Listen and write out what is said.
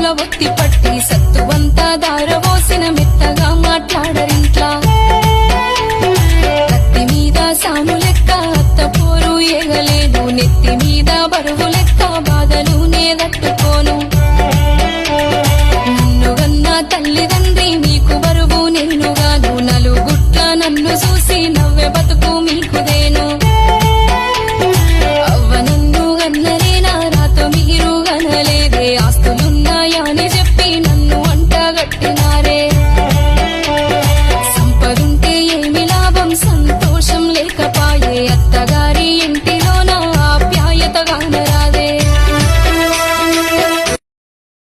చేతుల ఒత్తి పట్టి సత్తువంతా దారవోసిన మెత్తగా మాట్లాడరింట్లా కత్తి మీద సాము లెక్క అత్త పోరు ఏగలేను నెత్తి మీద బరువు లెక్క బాధలు నే తట్టుకోను నన్ను గన్న తల్లిదండ్రి మీకు బరువు నేనుగాను నలుగుట్ల నన్ను చూసి నవ్వే బతుకు మీకుదేను అవ్వ నన్ను గన్నరేనా రాతో మీరు గనలేదే ఆస్తులున్నాయా అని చెప్పి